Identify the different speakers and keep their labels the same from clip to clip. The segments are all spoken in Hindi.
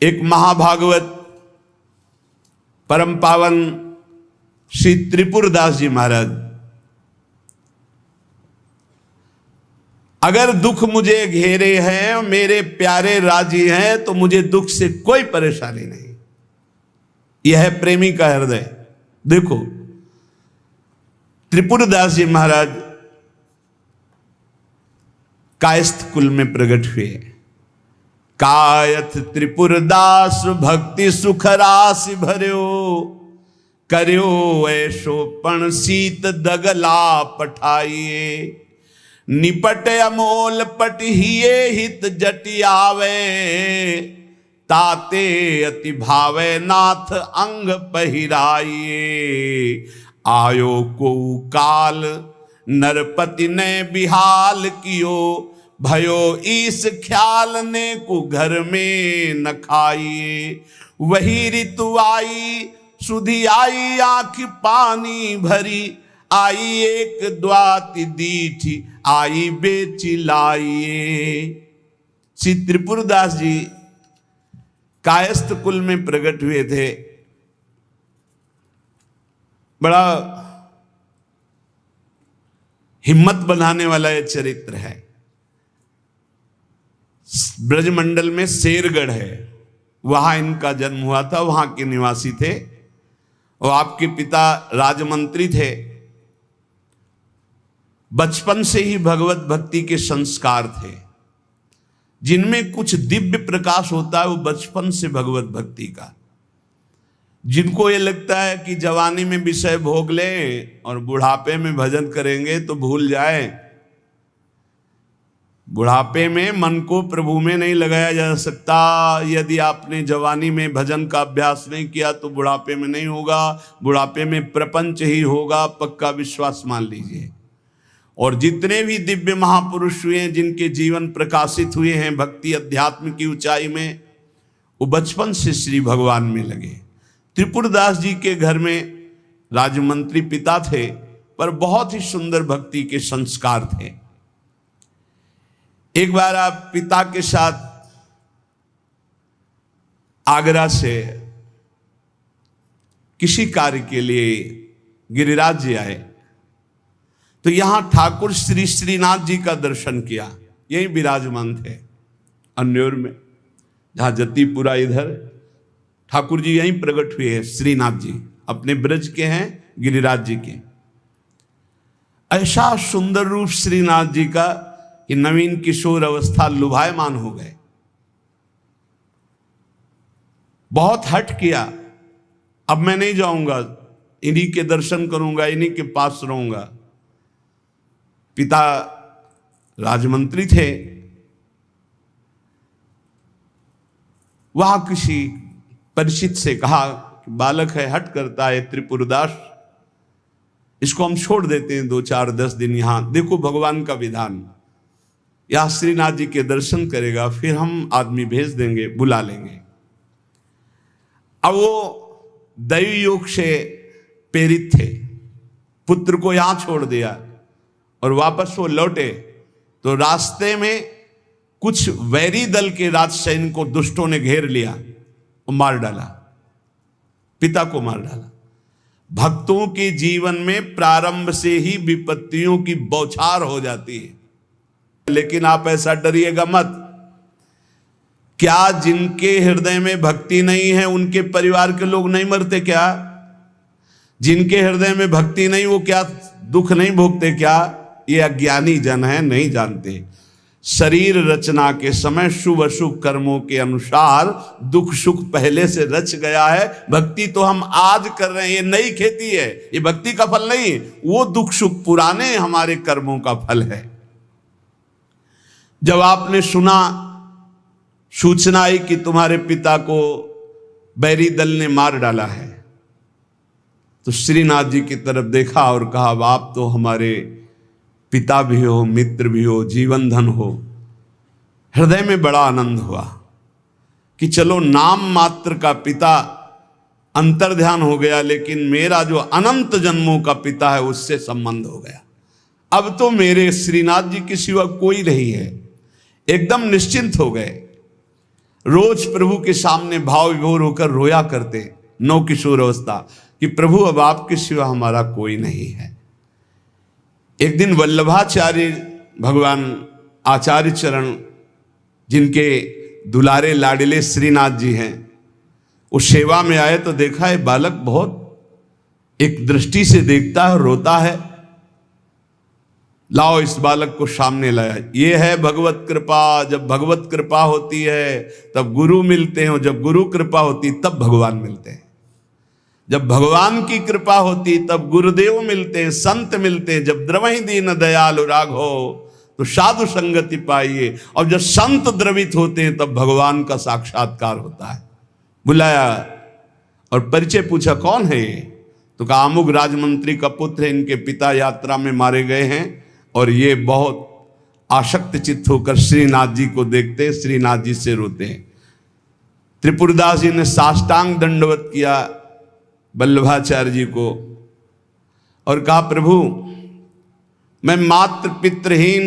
Speaker 1: एक महाभागवत परम पावन श्री त्रिपुरदास जी महाराज, अगर दुख मुझे घेरे हैं, मेरे प्यारे राजी हैं, तो मुझे दुख से कोई परेशानी नहीं। यह है प्रेमी का हृदय। देखो त्रिपुरदास जी महाराज कायस्थ कुल में प्रकट हुए। कायथ त्रिपुरदास भक्ति सुख राशि भर्यो, कर्यो ऐशो पण सीत दगला पठाइए। निपट अमोल पटहिए हित जटियावे, ताते अति भावे नाथ अंग पहिराइए। आयो को काल नरपति ने बिहाल कियो, भयो ईस ख्याल ने को घर में न खाइए। वही ऋतु आई सुधी आई आंख पानी भरी, आई एक द्वाति दीठी आई बेची लाइए। श्री त्रिपुरदास जी कायस्थ कुल में प्रकट हुए थे। बड़ा हिम्मत बनाने वाला यह चरित्र है। ब्रजमंडल में शेरगढ़ है, वहां इनका जन्म हुआ था, वहां के निवासी थे और आपके पिता राजमंत्री थे। बचपन से ही भगवत भक्ति के संस्कार थे। जिनमें कुछ दिव्य प्रकाश होता है वो बचपन से भगवत भक्ति का। जिनको ये लगता है कि जवानी में विषय भोग लें और बुढ़ापे में भजन करेंगे तो भूल जाए। बुढ़ापे में मन को प्रभु में नहीं लगाया जा सकता। यदि आपने जवानी में भजन का अभ्यास नहीं किया तो बुढ़ापे में नहीं होगा। बुढ़ापे में प्रपंच ही होगा, पक्का विश्वास मान लीजिए। और जितने भी दिव्य महापुरुष हुए हैं, जिनके जीवन प्रकाशित हुए हैं भक्ति अध्यात्म की ऊंचाई में, वो बचपन से श्री भगवान में लगे। त्रिपुरदास जी के घर में राजमंत्री पिता थे, पर बहुत ही सुंदर भक्ति के संस्कार थे। एक बार आप पिता के साथ आगरा से किसी कार्य के लिए गिरिराज जी आए, तो यहां ठाकुर श्री श्रीनाथ जी का दर्शन किया। यही विराजमान थे अन्योर में, जहां जतीपुरा इधर ठाकुर जी यहीं प्रकट हुए हैं। श्रीनाथ जी अपने ब्रज के हैं, गिरिराज जी के। ऐसा सुंदर रूप श्रीनाथ जी का कि नवीन किशोर अवस्था लुभायमान हो गए। बहुत हट किया, अब मैं नहीं जाऊंगा, इन्हीं के दर्शन करूंगा, इन्हीं के पास रहूंगा। पिता राजमंत्री थे, वहां किसी परिचित से कहा कि बालक है, हट करता है त्रिपुरदास, इसको हम छोड़ देते हैं 2-4-10 दिन यहां। देखो भगवान का विधान, यहां श्रीनाथ जी के दर्शन करेगा, फिर हम आदमी भेज देंगे, बुला लेंगे। अब वो दैवी योग से प्रेरित थे, पुत्र को यहां छोड़ दिया और वापस वो लौटे तो रास्ते में कुछ वैरी दल के राज सैनिकों को दुष्टों ने घेर लिया और मार डाला, पिता को मार डाला। भक्तों के जीवन में प्रारंभ से ही विपत्तियों की बौछार हो जाती है, लेकिन आप ऐसा डरिएगा मत। क्या जिनके हृदय में भक्ति नहीं है उनके परिवार के लोग नहीं मरते क्या? जिनके हृदय में भक्ति नहीं वो क्या दुख नहीं भोगते क्या? ये अज्ञानी जन है, नहीं जानते। शरीर रचना के समय शुभ अशुभ कर्मों के अनुसार दुख सुख पहले से रच गया है। भक्ति तो हम आज कर रहे हैं, ये नई खेती है, ये भक्ति का फल नहीं। वो दुख सुख पुराने हमारे कर्मों का फल है। जब आपने सुना, सूचना आई कि तुम्हारे पिता को बैरी दल ने मार डाला है, तो श्रीनाथ जी की तरफ देखा और कहा, आप तो हमारे पिता भी हो, मित्र भी हो, जीवन धन हो। हृदय में बड़ा आनंद हुआ कि चलो नाम मात्र का पिता अंतर्ध्यान हो गया, लेकिन मेरा जो अनंत जन्मों का पिता है उससे संबंध हो गया। अब तो मेरे श्रीनाथ जी के सिवा कोई नहीं है। एकदम निश्चिंत हो गए। रोज प्रभु के सामने भाव विभोर होकर रोया करते नौ किशोर अवस्था कि प्रभु अब आपके सिवा हमारा कोई नहीं है। एक दिन वल्लभाचार्य भगवान आचार्य चरण, जिनके दुलारे लाडिले श्रीनाथ जी हैं, उस सेवा में आए तो देखा है बालक बहुत एक दृष्टि से देखता है, रोता है। लाओ इस बालक को सामने लाया। ये है भगवत कृपा। जब भगवत कृपा होती है तब गुरु मिलते हैं, जब गुरु कृपा होती तब भगवान मिलते हैं। जब भगवान की कृपा होती तब गुरुदेव मिलते हैं, संत मिलते हैं। जब द्रवहि दीन दयालु राघो तो साधु संगति पाइए। और जब संत द्रवित होते हैं तब भगवान का साक्षात्कार होता है। बुलाया और परिचय पूछा, कौन है ये? तो कहा अमुक राजमंत्री का पुत्र है, इनके पिता यात्रा में मारे गए हैं और ये बहुत आसक्त चित्त होकर श्रीनाथ जी को देखते, श्रीनाथ जी से रोते हैं। त्रिपुरदास जी ने साष्टांग दंडवत किया वल्लभाचार्य जी को और कहा, प्रभु मैं मात्र पितृहीन,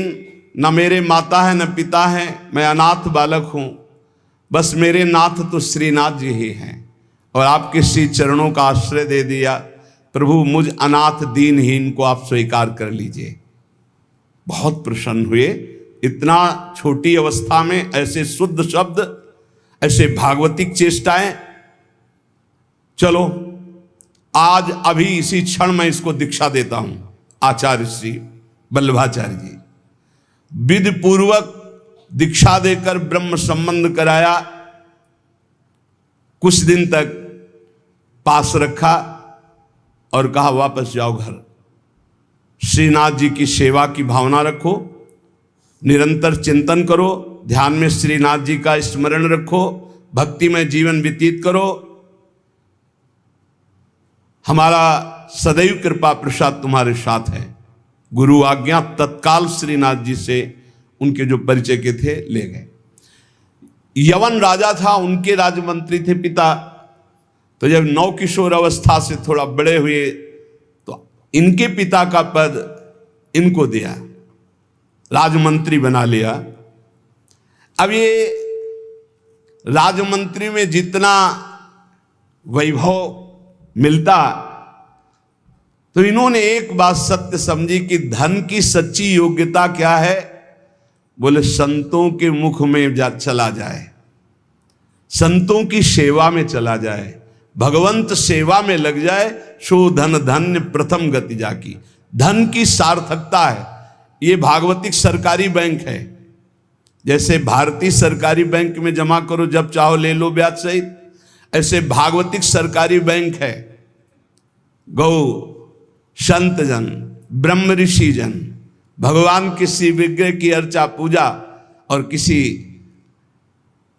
Speaker 1: न मेरे माता है न पिता है, मैं अनाथ बालक हूं। बस मेरे नाथ तो श्रीनाथ जी ही हैं और आपके श्री चरणों का आश्रय दे दिया। प्रभु मुझ अनाथ दीनहीन को आप स्वीकार कर लीजिए। बहुत प्रसन्न हुए। इतना छोटी अवस्था में ऐसे शुद्ध शब्द, ऐसे भागवतिक चेष्टाएं। चलो आज अभी इसी क्षण मैं इसको दीक्षा देता हूं। आचार्य श्री वल्लभाचार्य जी विधि पूर्वक दीक्षा देकर ब्रह्म संबंध कराया। कुछ दिन तक पास रखा और कहा वापस जाओ घर। श्रीनाथ जी की सेवा की भावना रखो, निरंतर चिंतन करो, ध्यान में श्रीनाथ जी का स्मरण रखो, भक्ति में जीवन व्यतीत करो। हमारा सदैव कृपा प्रसाद तुम्हारे साथ है। गुरु आज्ञा तत्काल श्रीनाथ जी से उनके जो परिचय के थे ले गए। यवन राजा था, उनके राजमंत्री थे पिता। तो जब नौ किशोर अवस्था से थोड़ा बड़े हुए तो इनके पिता का पद इनको दिया, राजमंत्री बना लिया। अब ये राजमंत्री में जितना वैभव मिलता तो इन्होंने एक बात सत्य समझी कि धन की सच्ची योग्यता क्या है। बोले संतों के मुख में चला जाए, संतों की सेवा में चला जाए, भगवंत सेवा में लग जाए, सो धन धन्य प्रथम गति जाकी। धन की सार्थकता है। ये भागवतिक सरकारी बैंक है। जैसे भारतीय सरकारी बैंक में जमा करो जब चाहो ले लो ब्याज सहित, ऐसे भागवतिक सरकारी बैंक है। गौ संत जन, ब्रह्म ऋषि जन, भगवान किसी विग्रह की अर्चा पूजा और किसी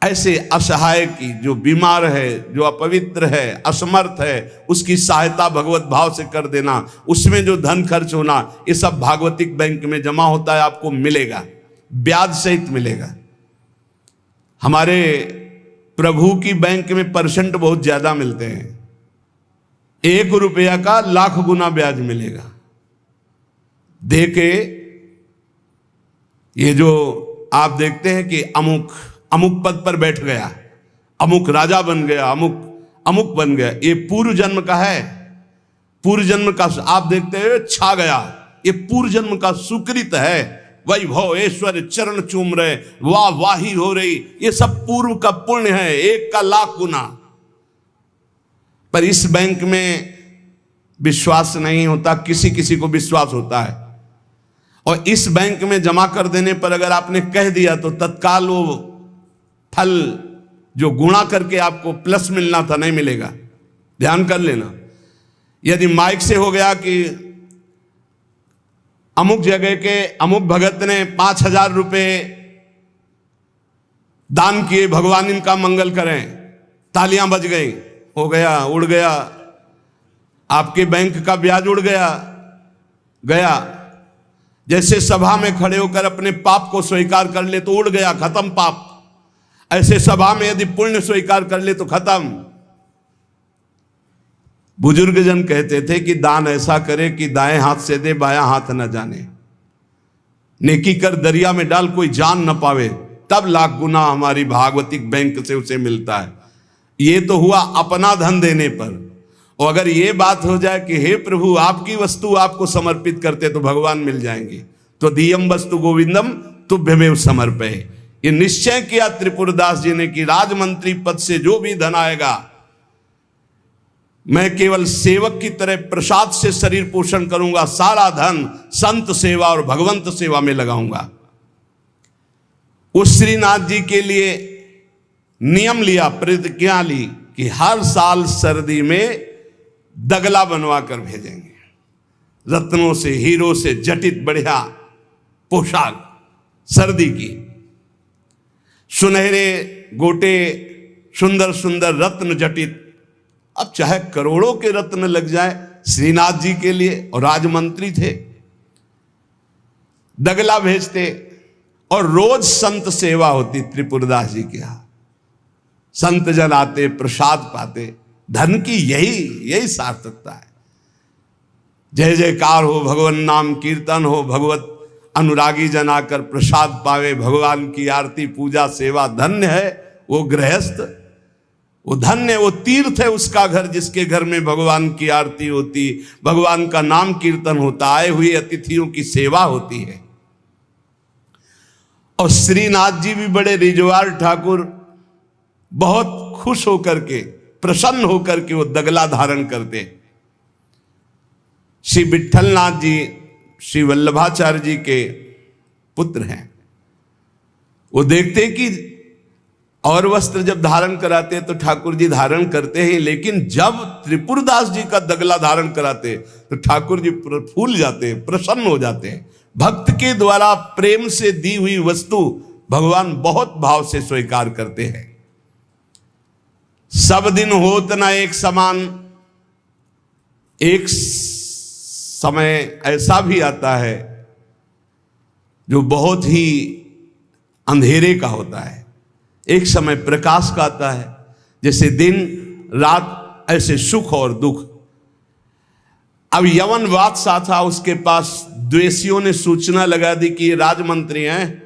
Speaker 1: ऐसे असहाय की जो बीमार है, जो अपवित्र है, असमर्थ है, उसकी सहायता भगवत भाव से कर देना, उसमें जो धन खर्च होना, ये सब भागवतिक बैंक में जमा होता है। आपको मिलेगा, ब्याज सहित मिलेगा। हमारे प्रभु की बैंक में परसेंट बहुत ज्यादा मिलते हैं। 1 रुपया का लाख गुना ब्याज मिलेगा। दे के ये जो आप देखते हैं कि अमुक अमुक पद पर बैठ गया, अमुक राजा बन गया, अमुक बन गया, ये पूर्व जन्म का है। पूर्व जन्म का आप देखते हैं छा गया, ये पूर्व जन्म का सुकृत है। वैभव ऐश्वर्य चरण चूम रहे, वाह वाही हो रही, ये सब पूर्व का पुण्य है, 1 का लाख गुना। पर इस बैंक में विश्वास नहीं होता, किसी किसी को विश्वास होता है। और इस बैंक में जमा कर देने पर अगर आपने कह दिया तो तत्काल वो फल जो गुणा करके आपको प्लस मिलना था नहीं मिलेगा। ध्यान कर लेना। यदि माइक से हो गया कि अमुक जगह के अमुक भगत ने 5000 रुपये दान किए, भगवान इनका मंगल करें, तालियां बज गई, हो गया, उड़ गया, आपके बैंक का ब्याज उड़ गया। जैसे सभा में खड़े होकर अपने पाप को स्वीकार कर ले तो उड़ गया, खत्म पाप। ऐसे सभा में यदि पुण्य स्वीकार कर ले तो खत्म। बुजुर्ग जन कहते थे कि दान ऐसा करे कि दाएं हाथ से दे, बायां हाथ न जाने। नेकी कर दरिया में डाल, कोई जान न पावे। तब लाख गुना हमारी भागवतिक बैंक से उसे मिलता है। ये तो हुआ अपना धन देने पर। और अगर ये बात हो जाए कि हे प्रभु आपकी वस्तु आपको समर्पित करते तो भगवान मिल जाएंगे, तो दीयम वस्तु गोविंदम तुभ्यमेव समर्पये। ये निश्चय किया त्रिपुरदास जी ने कि राजमंत्री पद से जो भी धन आएगा मैं केवल सेवक की तरह प्रसाद से शरीर पोषण करूंगा, सारा धन संत सेवा और भगवंत सेवा में लगाऊंगा। उस श्रीनाथ जी के लिए नियम लिया, प्रतिज्ञा ली कि हर साल सर्दी में दगला बनवा कर भेजेंगे, रत्नों से हीरो से जटित बढ़िया पोशाक सर्दी की, सुनहरे गोटे सुंदर सुंदर रत्न जटित। अब चाहे करोड़ों के रत्न लग जाए श्रीनाथ जी के लिए, और राजमंत्री थे, दगला भेजते और रोज संत सेवा होती त्रिपुरदास जी के यहां। संत जन आते, प्रसाद पाते। धन की यही सार्थकता है। जय जयकार हो, भगवान नाम कीर्तन हो, भगवत अनुरागी जन आकर प्रसाद पावे, भगवान की आरती पूजा सेवा। धन्य है वो गृहस्थ, वो धन्य, वो तीर्थ है उसका घर जिसके घर में भगवान की आरती होती, भगवान का नाम कीर्तन होता, आए हुए अतिथियों की सेवा होती है। और श्रीनाथ जी भी बड़े रिजवार ठाकुर, बहुत खुश होकर के, प्रसन्न होकर के वो दगला धारण करते। श्री विठलनाथ जी श्री वल्लभाचार्य जी के पुत्र हैं। वो देखते कि और वस्त्र जब धारण कराते तो ठाकुर जी धारण करते हैं, लेकिन जब त्रिपुरदास जी का दगला धारण कराते तो ठाकुर जी फूल जाते हैं, प्रसन्न हो जाते हैं। भक्त के द्वारा प्रेम से दी हुई वस्तु भगवान बहुत भाव से स्वीकार करते हैं। सब दिन होत न एक समान, एक समय ऐसा भी आता है जो बहुत ही अंधेरे का होता है, एक समय प्रकाश का आता है। जैसे दिन रात ऐसे सुख और दुख। अब यवन बादशाह था, उसके पास द्वेषियों ने सूचना लगा दी कि ये राजमंत्री हैं,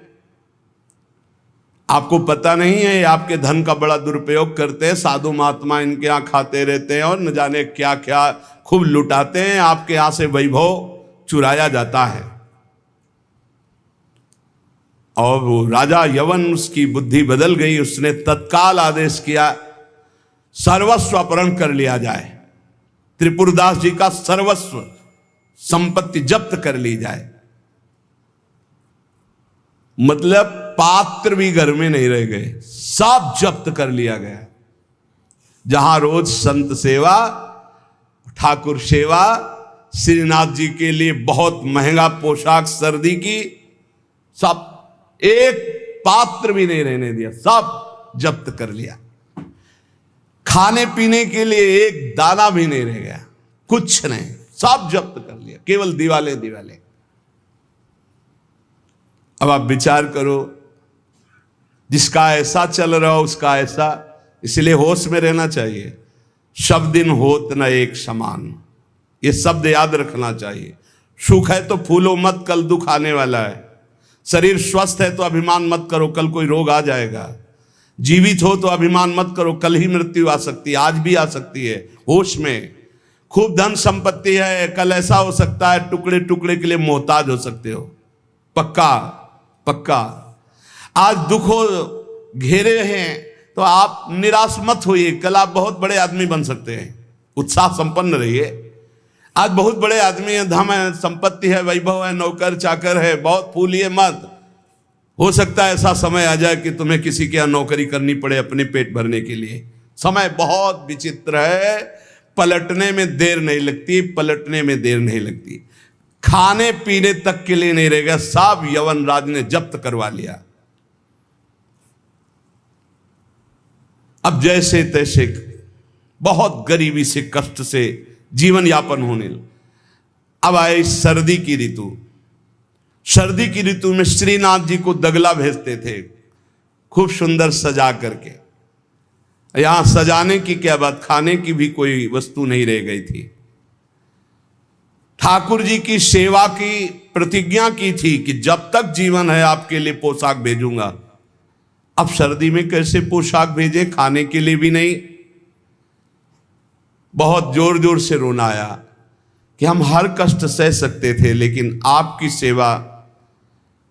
Speaker 1: आपको पता नहीं है ये आपके धन का बड़ा दुरुपयोग करते हैं, साधु महात्मा इनके यहाँ खाते रहते हैं और न जाने क्या क्या खूब लुटाते हैं, आपके यहाँ से वैभव चुराया जाता है। और वो राजा यवन, उसकी बुद्धि बदल गई, उसने तत्काल आदेश किया सर्वस्व अपहरण कर लिया जाए, त्रिपुरदास जी का सर्वस्व संपत्ति जब्त कर ली जाए। मतलब पात्र भी घर में नहीं रह गए, सब जब्त कर लिया गया। जहां रोज संत सेवा, ठाकुर सेवा, श्रीनाथ जी के लिए बहुत महंगा पोशाक सर्दी की, सब एक पात्र भी नहीं रहने दिया, सब जब्त कर लिया। खाने पीने के लिए एक दाना भी नहीं रह गया, कुछ नहीं, सब जब्त कर लिया, केवल दिवाले दिवाले। अब आप विचार करो, जिसका ऐसा चल रहा हो उसका ऐसा, इसलिए होश में रहना चाहिए। सब दिन होत न एक समान, ये शब्द याद रखना चाहिए। सुख है तो फूलो मत, कल दुख आने वाला है। शरीर स्वस्थ है तो अभिमान मत करो, कल कोई रोग आ जाएगा। जीवित हो तो अभिमान मत करो, कल ही मृत्यु आ सकती है, आज भी आ सकती है। होश में। खूब धन संपत्ति है, कल ऐसा हो सकता है टुकड़े टुकड़े के लिए मोहताज हो सकते हो। पक्का पक्का। आज दुखों घेरे हैं तो आप निराश मत होइए, कल आप बहुत बड़े आदमी बन सकते हैं। उत्साह संपन्न रहिए। आज बहुत बड़े आदमी हैं, धन है, संपत्ति है, वैभव है, नौकर चाकर है, बहुत फूलिए मत। हो सकता है ऐसा समय आ जाए कि तुम्हें किसी के यहाँ नौकरी करनी पड़े अपने पेट भरने के लिए। समय बहुत विचित्र है, पलटने में देर नहीं लगती, पलटने में देर नहीं लगती। खाने पीने तक के लिए नहीं रहेगा, सब यवन राज ने जब्त करवा लिया। अब जैसे तैसे बहुत गरीबी से, कष्ट से जीवन यापन होने लगा। अब आए सर्दी की ऋतु। सर्दी की ऋतु में श्रीनाथ जी को दगला भेजते थे, खूब सुंदर सजा करके। यहां सजाने की क्या बात, खाने की भी कोई वस्तु नहीं रह गई थी। ठाकुर जी की सेवा की प्रतिज्ञा की थी कि जब तक जीवन है आपके लिए पोशाक भेजूंगा। अब सर्दी में कैसे पोशाक भेजे, खाने के लिए भी नहीं। बहुत जोर जोर से रोना आया कि हम हर कष्ट सह सकते थे, लेकिन आपकी सेवा,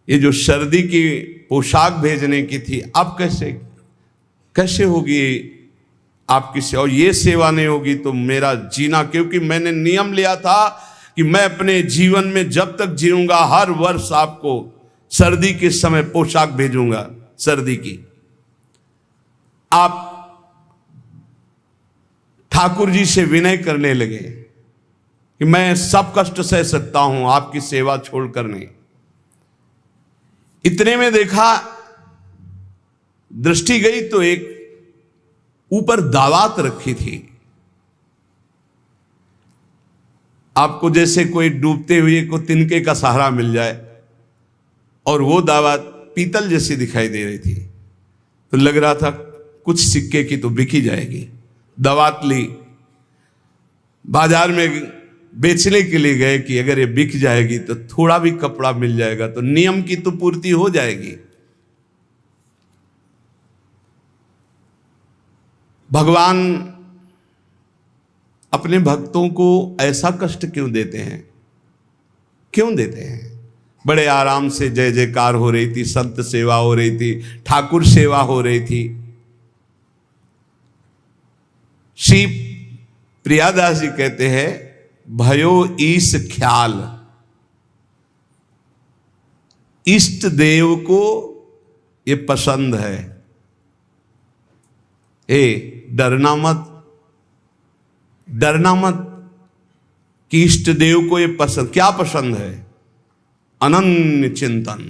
Speaker 1: ये जो सर्दी की पोशाक भेजने की थी, अब कैसे होगी आपकी सेवा। और ये सेवा नहीं होगी तो मेरा जीना, क्योंकि मैंने नियम लिया था कि मैं अपने जीवन में जब तक जीऊंगा हर वर्ष आपको सर्दी के समय पोशाक भेजूंगा सर्दी की। आप ठाकुर जी से विनय करने लगे कि मैं सब कष्ट सह सकता हूं, आपकी सेवा छोड़कर नहीं। इतने में देखा, दृष्टि गई तो एक ऊपर दावात रखी थी। आपको जैसे कोई डूबते हुए को तिनके का सहारा मिल जाए, और वो दावत पीतल जैसी दिखाई दे रही थी, तो लग रहा था कुछ सिक्के की तो बिकी जाएगी। दावत ली, बाजार में बेचने के लिए गए कि अगर ये बिक जाएगी तो थोड़ा भी कपड़ा मिल जाएगा तो नियम की तो पूर्ति हो जाएगी। भगवान अपने भक्तों को ऐसा कष्ट क्यों देते हैं, क्यों देते हैं। बड़े आराम से जय जयकार हो रही थी, संत सेवा हो रही थी, ठाकुर सेवा हो रही थी। श्री प्रियादास जी कहते हैं, भयो ईश ख्याल, इष्ट देव को ये पसंद है। डरना मत, डरना मत कि इष्ट देव को ये पसंद, क्या पसंद है, अनन्य चिंतन।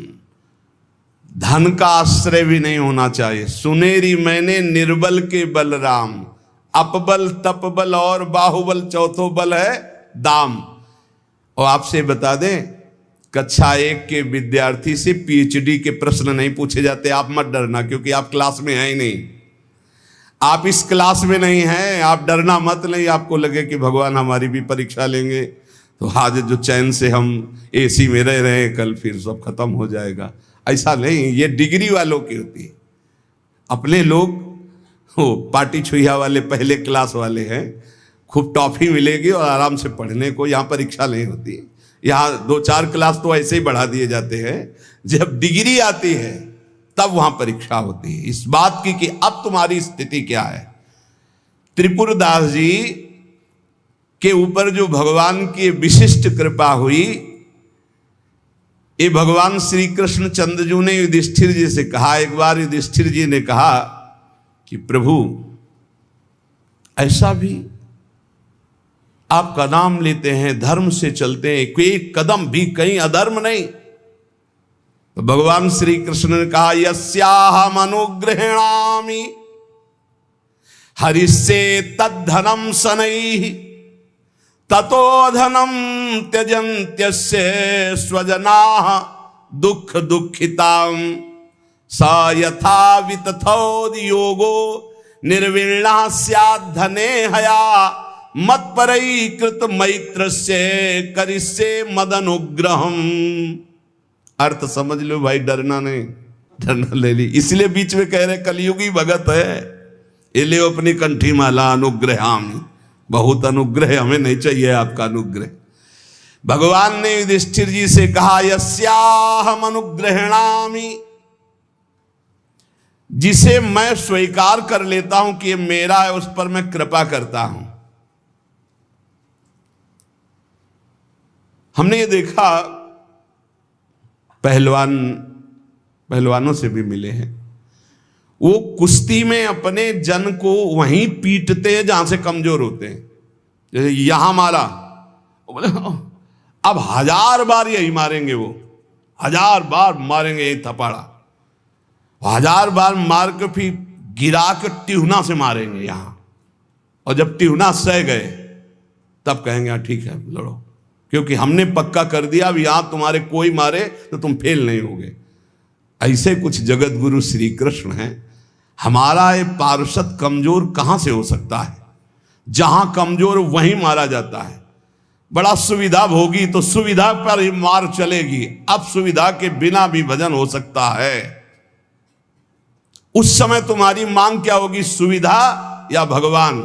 Speaker 1: धन का आश्रय भी नहीं होना चाहिए। सुनेरी मैंने निर्बल के बलराम, अपबल तपबल और बाहुबल, चौथो बल है दाम। और आपसे बता दें, कक्षा 1 के विद्यार्थी से पीएचडी के प्रश्न नहीं पूछे जाते। आप मत डरना, क्योंकि आप क्लास में हैं ही नहीं, आप इस क्लास में नहीं हैं। आप डरना मत। नहीं आपको लगे कि भगवान हमारी भी परीक्षा लेंगे तो आज जो चैन से हम एसी में रह रहे हैं, कल फिर सब खत्म हो जाएगा, ऐसा नहीं। ये डिग्री वालों की होती है। अपने लोग वो पार्टी छुइया वाले पहले क्लास वाले हैं, खूब टॉफी मिलेगी और आराम से पढ़ने को। यहाँ परीक्षा नहीं होती है। यहाँ 2-4 क्लास तो ऐसे ही बढ़ा दिए जाते हैं। जब डिग्री आती है तब वहां परीक्षा होती है, इस बात की कि अब तुम्हारी स्थिति क्या है। त्रिपुरदास जी के ऊपर जो भगवान की विशिष्ट कृपा हुई, ये भगवान श्री कृष्ण चंद्रजू ने युधिष्ठिर जी से कहा। एक बार युधिष्ठिर जी ने कहा कि प्रभु, ऐसा भी आपका नाम लेते हैं, धर्म से चलते हैं, कोई कदम भी कहीं अधर्म नहीं। तो भगवान श्री कृष्ण ने कहा, यस्याहम अनुग्रहणामि हरिस्ये तद्धनम शनैः ततो धनम त्यजन्त्यस्य स्वजनाः दुख दुखिताम स यथा वितथोद्योगो निर्विण्णा स्यात् धने हया मत्परै कृत मैत्रस्य करिष्ये मदनुग्रहम्। अर्थ समझ लो भाई, डरना नहीं, डरना ले ली। इसलिए बीच में कह रहे कलयुगी भगत है, ये ले अपनी कंठी माला अनुग्रहामि। बहुत अनुग्रह, हमें नहीं चाहिए आपका अनुग्रह। भगवान ने युधिष्ठिर जी से कहा, यस्याहम अनुग्रहणामि, जिसे मैं स्वीकार कर लेता हूं कि ये मेरा है, उस पर मैं कृपा करता हूं। हमने ये देखा, पहलवानों से भी मिले हैं, वो कुश्ती में अपने जन को वहीं पीटते हैं जहां से कमजोर होते हैं। जैसे यहां मारा, बोले अब 1000 बार यही मारेंगे, वो 1000 बार मारेंगे यही थपाड़ा, 1000 बार मार के फिर गिरा के टिहुना से मारेंगे यहां। और जब टिहुना सह गए तब कहेंगे हाँ ठीक है लड़ो, क्योंकि हमने पक्का कर दिया अब यहां तुम्हारे कोई मारे तो तुम फेल नहीं होगे। ऐसे कुछ जगत गुरु श्री कृष्ण हैं। हमारा ये पार्षद कमजोर कहां से हो सकता है? जहां कमजोर वहीं मारा जाता है। बड़ा सुविधा होगी तो सुविधा पर ही मार चलेगी, अब सुविधा के बिना भी भजन हो सकता है। उस समय तुम्हारी मांग क्या होगी, सुविधा या भगवान?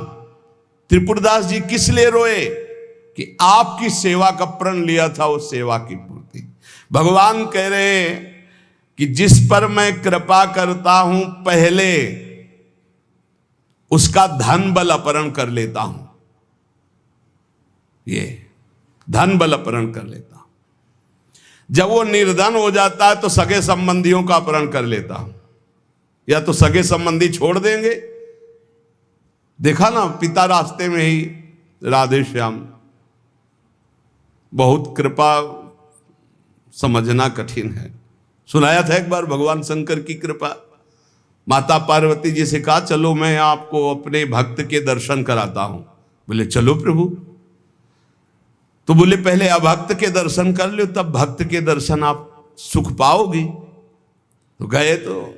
Speaker 1: त्रिपुरदास जी किस लिए रोए? कि आपकी सेवा का प्रण लिया था, उस सेवा की पूर्ति। भगवान कह रहे हैं कि जिस पर मैं कृपा करता हूं पहले उसका धन बल अपहरण कर लेता हूं। ये धन बल अपहरण कर लेता हूं। जब वो निर्धन हो जाता है तो सगे संबंधियों का अपहरण कर लेता हूं। या तो सगे संबंधी छोड़ देंगे, देखा ना पिता रास्ते में ही राधे श्याम। बहुत कृपा समझना कठिन है। सुनाया था एक बार भगवान शंकर की कृपा। माता पार्वती जी से कहा चलो मैं आपको अपने भक्त के दर्शन कराता हूं। बोले चलो प्रभु। तो बोले पहले अभक्त के दर्शन कर लो, तब भक्त के दर्शन आप सुख पाओगी। तो गए तो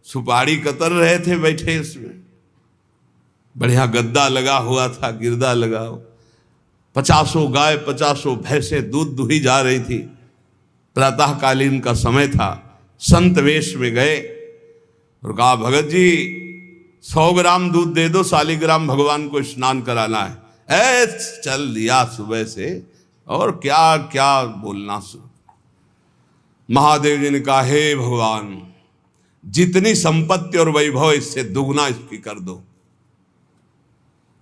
Speaker 1: सुपारी कतर रहे थे बैठे, उसमें बढ़िया गद्दा लगा हुआ था, गिरदा लगा हुआ, 50 गाय 50 भैंसे दूध दुही जा रही थी। प्रातःकालीन का समय था। संत वेश में गए और कहा भगत जी 100 ग्राम दूध दे दो, शालिग्राम भगवान को स्नान कराना है। चल दिया सुबह से, और क्या क्या बोलना। महादेव जी ने कहा हे भगवान, जितनी संपत्ति और वैभव इससे दुगना इसकी कर दो।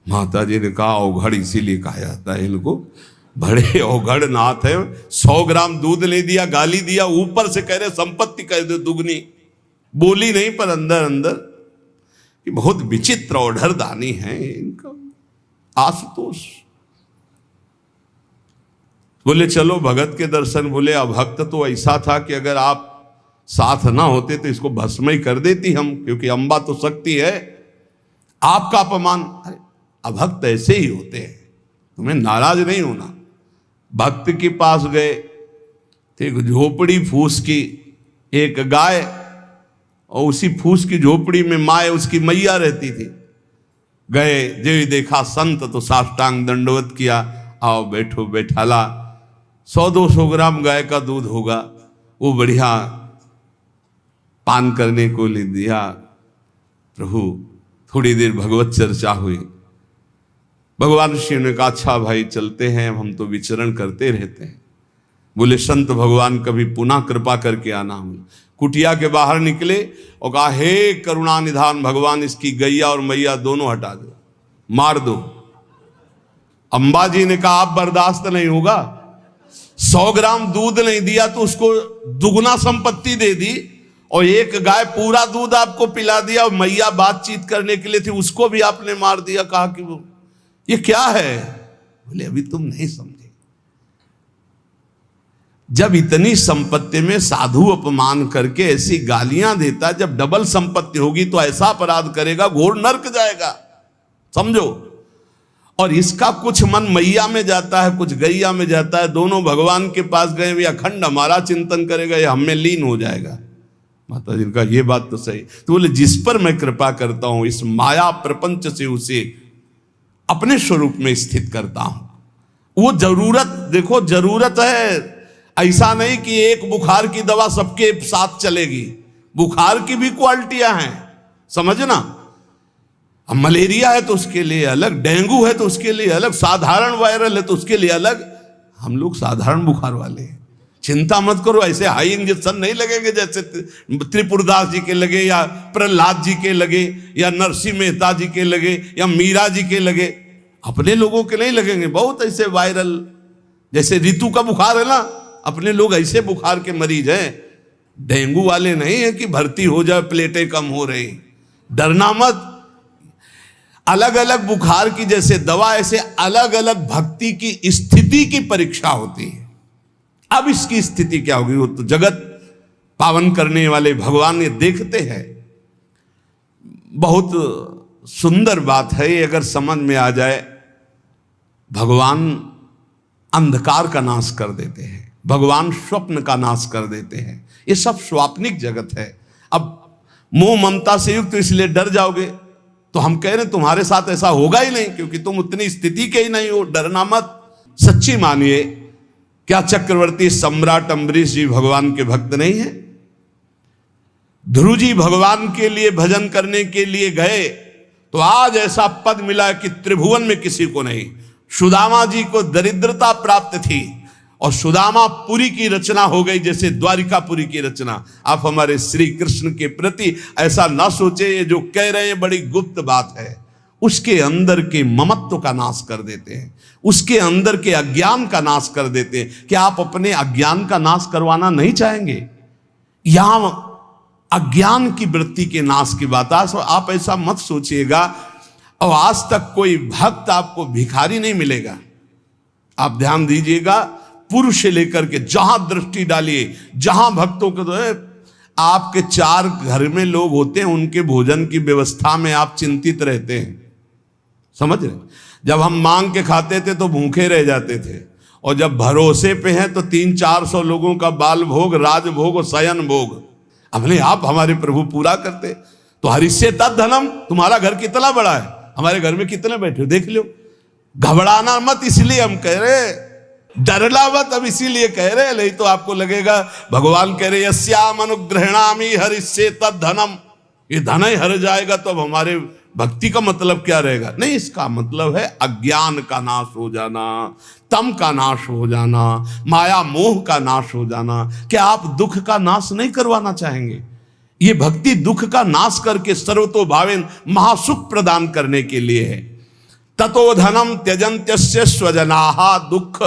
Speaker 1: माता जी ने कहा अवघड़ इसीलिए कहा जाता है इनको, बड़े अवघड़ नाथ है। 100 ग्राम दूध ले दिया, गाली दिया, ऊपर से कह रहे संपत्ति कह दो दुगनी। बोली नहीं पर अंदर अंदर कि बहुत विचित्र औढ़र दानी है इनका। आशुतोष बोले चलो भगत के दर्शन। बोले अभक्त तो ऐसा था कि अगर आप साथ ना होते तो इसको भस्म ही कर देती हम, क्योंकि अंबा तो शक्ति है। आपका अपमान। अरे अभक्त ऐसे ही होते हैं, तुम्हें नाराज नहीं होना। भक्त के पास गए, एक झोपड़ी फूस की, एक गाय, और उसी फूस की झोपड़ी में माए उसकी मैया रहती थी। गए जो देखा संत तो साष्टांग दंडवत किया, आओ बैठो बैठाला। 100-200 ग्राम गाय का दूध होगा, वो बढ़िया पान करने को ले दिया। प्रभु थोड़ी देर भगवत चर्चा हुई। भगवान शिव ने कहा अच्छा भाई चलते हैं, हम तो विचरण करते रहते हैं। बोले संत भगवान कभी पुनः कृपा करके आना। हम कुटिया के बाहर निकले और कहा हे करुणा निधान भगवान, इसकी गैया और मैया दोनों हटा दो, मार दो। अंबा जी ने कहा आप बर्दाश्त नहीं होगा। 100 ग्राम दूध नहीं दिया तो उसको दुगना संपत्ति दे दी, और एक गाय पूरा दूध आपको पिला दिया, और मैया बातचीत करने के लिए थी उसको भी आपने मार दिया। कहा कि वो ये क्या है? बोले अभी तुम नहीं समझे। जब इतनी संपत्ति में साधु अपमान करके ऐसी गालियां देता, जब डबल संपत्ति होगी तो ऐसा अपराध करेगा घोर नरक जाएगा, समझो। और इसका कुछ मन मैया में जाता है, कुछ गैया में जाता है। दोनों भगवान के पास गए हुए अखंड हमारा चिंतन करेगा, ये हमें लीन हो जाएगा। माता जी का ये बात तो सही। तो बोले जिस पर मैं कृपा करता हूं इस माया प्रपंच से उसे अपने स्वरूप में स्थित करता हूं। वो जरूरत देखो, जरूरत है। ऐसा नहीं कि एक बुखार की दवा सबके साथ चलेगी। बुखार की भी क्वालिटियां हैं, समझना। अब मलेरिया है तो उसके लिए अलग, डेंगू है तो उसके लिए अलग, साधारण वायरल है तो उसके लिए अलग। हम लोग साधारण बुखार वाले हैं, चिंता मत करो। ऐसे हाई इंजेक्शन नहीं लगेंगे जैसे त्रिपुरदास जी के लगे, या प्रहलाद जी के लगे, या नरसिंह मेहता जी के लगे, या मीरा जी के लगे। अपने लोगों के नहीं लगेंगे। बहुत ऐसे वायरल, जैसे ऋतु का बुखार है ना, अपने लोग ऐसे बुखार के मरीज हैं। डेंगू वाले नहीं है कि भर्ती हो जाए प्लेटें कम हो रही। डरना मत। अलग अलग बुखार की जैसे दवा, ऐसे अलग अलग भक्ति की स्थिति की परीक्षा होती है। अब इसकी स्थिति क्या होगी वो तो जगत पावन करने वाले भगवान ये देखते हैं। बहुत सुंदर बात है ये, अगर समझ में आ जाए। भगवान अंधकार का नाश कर देते हैं, भगवान स्वप्न का नाश कर देते हैं। ये सब स्वाप्निक जगत है। अब मोह ममता से युक्त इसलिए डर जाओगे तो हम कह रहे हैं तुम्हारे साथ ऐसा होगा ही नहीं, क्योंकि तुम उतनी स्थिति के ही नहीं हो। डरना मत, सच्ची मानिए। क्या चक्रवर्ती सम्राट अम्बरीश जी भगवान के भक्त नहीं है? ध्रुव जी भगवान के लिए भजन करने के लिए गए तो आज ऐसा पद मिला कि त्रिभुवन में किसी को नहीं। सुदामा जी को दरिद्रता प्राप्त थी और सुदामापुरी की रचना हो गई, जैसे द्वारिकापुरी की रचना। आप हमारे श्री कृष्ण के प्रति ऐसा ना सोचे, ये जो कह रहे हैं बड़ी गुप्त बात है। उसके अंदर के ममत्व का नाश कर देते हैं, उसके अंदर के अज्ञान का नाश कर देते हैं। क्या आप अपने अज्ञान का नाश करवाना नहीं चाहेंगे? यहां अज्ञान की वृत्ति के नाश की बात। आप ऐसा मत सोचिएगा, और आज तक कोई भक्त आपको भिखारी नहीं मिलेगा। आप ध्यान दीजिएगा, पुरुष से लेकर के जहां दृष्टि डालिए, जहां भक्तों को आपके 4 घर में लोग होते हैं, उनके भोजन की व्यवस्था में आप चिंतित रहते हैं। समझ रहे? जब हम मांग के खाते थे तो भूखे रह जाते थे, और जब भरोसे पे हैं तो 300-400 लोगों का बाल भोग, राजभोग और शयन भोग अपने आप हमारे प्रभु पूरा करते। तो हरिष्ये तद धनम, तुम्हारा घर कितना बड़ा है, हमारे घर में कितने बैठे हो देख लो। घबराना मत, इसलिए हम कह रहे, डरना मत अब इसीलिए कह रहे, नहीं तो आपको लगेगा भगवान कह रहे यस्याम अनुग्रहणामि हरिष्ये तद धनम, ये धन ही हर जाएगा तो अब हमारे भक्ति का मतलब क्या रहेगा? नहीं, इसका मतलब है अज्ञान का नाश हो जाना, तम का नाश हो जाना, माया मोह का नाश हो जाना। क्या आप दुख का नाश नहीं करवाना चाहेंगे? ये भक्ति दुख का नाश करके सर्वतो भावेन महासुख प्रदान करने के लिए है। ततो धनम त्यजन्त्यस्य स्वजनाः दुख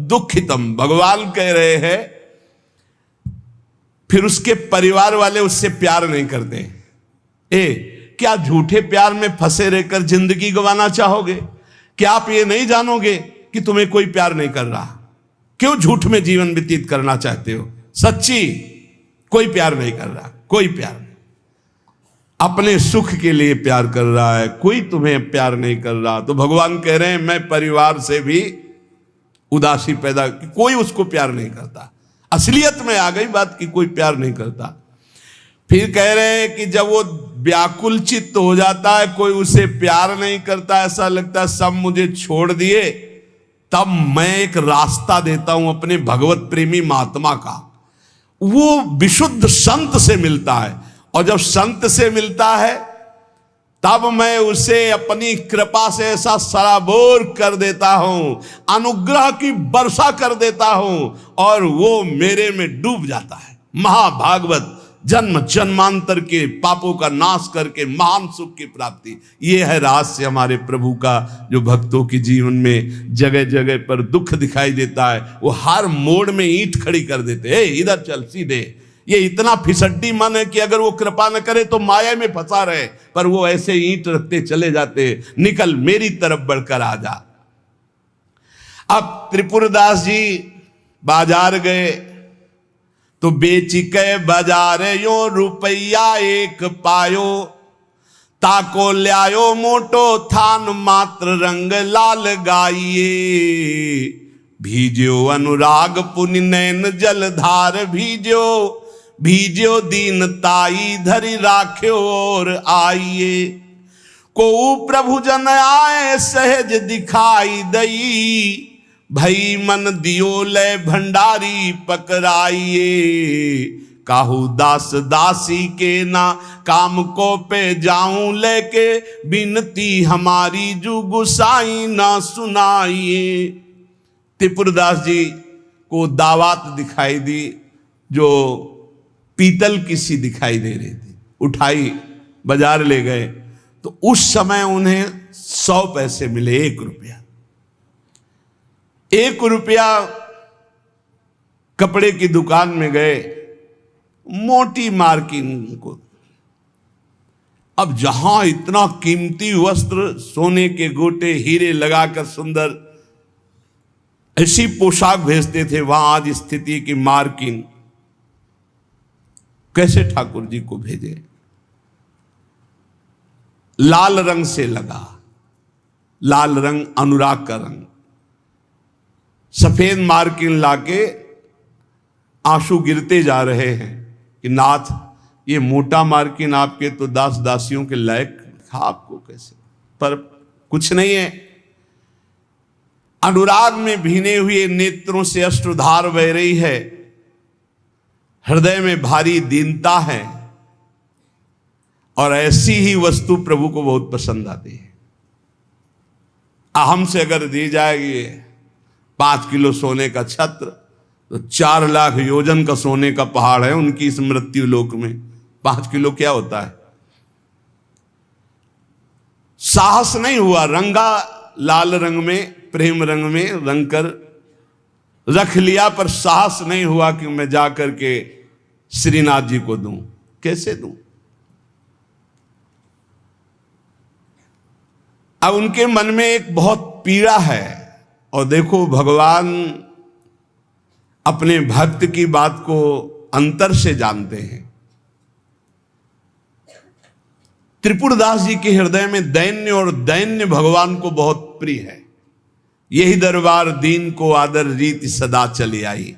Speaker 1: दुखितम, भगवान कह रहे हैं। फिर उसके परिवार वाले उससे प्यार नहीं करते। क्या झूठे प्यार में फंसे रहकर जिंदगी गंवाना चाहोगे? क्या आप ये नहीं जानोगे कि तुम्हें कोई प्यार नहीं कर रहा? क्यों झूठ में जीवन व्यतीत करना चाहते हो? सच्ची कोई प्यार नहीं कर रहा, कोई प्यार नहीं। अपने सुख के लिए प्यार कर रहा है, कोई तुम्हें प्यार नहीं कर रहा। तो भगवान कह रहे हैं मैं परिवार से भी उदासी पैदा, कोई उसको प्यार नहीं करता। असलियत में आ गई बात कि कोई प्यार नहीं करता। फिर कह रहे हैं कि जब वो व्याकुल चित्त हो जाता है, कोई उसे प्यार नहीं करता, ऐसा लगता है सब मुझे छोड़ दिए, तब मैं एक रास्ता देता हूं अपने भगवत प्रेमी महात्मा का। वो विशुद्ध संत से मिलता है, और जब संत से मिलता है तब मैं उसे अपनी कृपा से ऐसा सराबोर कर देता हूं, अनुग्रह की वर्षा कर देता हूं, और वो मेरे में डूब जाता है। महाभागवत, जन्म जन्मांतर के पापों का नाश करके महान सुख की प्राप्ति। ये है रहस्य हमारे प्रभु का, जो भक्तों के जीवन में जगह जगह पर दुख दिखाई देता है। वो हर मोड़ में ईंट खड़ी कर देते हैं, इधर चल सीधे। ये इतना फिसड्डी मन है कि अगर वो कृपा न करे तो माया में फंसा रहे, पर वो ऐसे ईंट रखते चले जाते, निकल मेरी तरफ बढ़कर आ जा। अब त्रिपुरदास जी बाजार गए तो बेची के बाजार यो रुपया एक पायो, ताको ल्यायो मोटो थान मात्र रंग लाल गाइए, भीजो अनुराग पुनि नैन जलधार भीजो, भीजो दीन ताई धरि राख्यो और आइए, को प्रभु जन आए सहज दिखाई दई, भई मन दियो ले भंडारी पकड़ाइए, काहू दास दासी के ना काम को पे जाऊं लेके, बिनती हमारी जू गुसाई ना सुनाइए। त्रिपुरदास जी को दावत दिखाई दी, जो पीतल की सी दिखाई दे रही थी, उठाई बाजार ले गए तो उस समय उन्हें 100 पैसे मिले, 1 रुपया। 1 रुपया कपड़े की दुकान में गए, मोटी मार्किंग को। अब जहां इतना कीमती वस्त्र, सोने के गोटे, हीरे लगाकर सुंदर ऐसी पोशाक भेजते थे, वहां आज स्थिति की मार्किंग कैसे ठाकुर जी को भेजे? लाल रंग से लगा, लाल रंग अनुराग का रंग, सफेद मार्किन लाके आंसू गिरते जा रहे हैं कि नाथ ये मोटा मार्किन आपके तो दास दासियों के लायक था, आपको कैसे? पर कुछ नहीं है, अनुराग में भीने हुए नेत्रों से अश्रुधार बह रही है, हृदय में भारी दीनता है, और ऐसी ही वस्तु प्रभु को बहुत पसंद आती है। हमसे अगर दी जाएगी 5 किलो सोने का छत्र, तो 4 लाख योजन का सोने का पहाड़ है उनकी इस मृत्यु लोक में। 5 किलो क्या होता है? साहस नहीं हुआ, रंगा लाल रंग में, प्रेम रंग में रंग कर रख लिया, पर साहस नहीं हुआ कि मैं जाकर के श्रीनाथ जी को दूं। कैसे दूं? अब उनके मन में एक बहुत पीड़ा है। और देखो, भगवान अपने भक्त की बात को अंतर से जानते हैं। त्रिपुरदास जी के हृदय में दैन्य, और दैन्य भगवान को बहुत प्रिय है। यही दरबार दीन को आदर रीति सदा चली आई।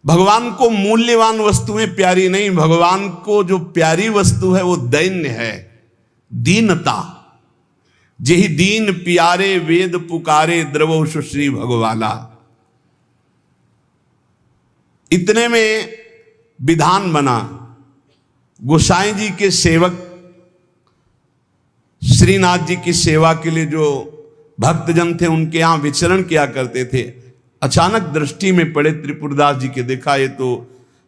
Speaker 1: भगवान को मूल्यवान वस्तुएं प्यारी नहीं, भगवान को जो प्यारी वस्तु है वो दैन्य है, दीनता। जेहि दीन प्यारे वेद पुकारे, द्रवो सुश्री भगवाला। इतने में विधान बना, गोसाई जी के सेवक श्रीनाथ जी की सेवा के लिए जो भक्तजन थे उनके यहां विचरण किया करते थे, अचानक दृष्टि में पड़े त्रिपुरदास जी के। देखा, ये तो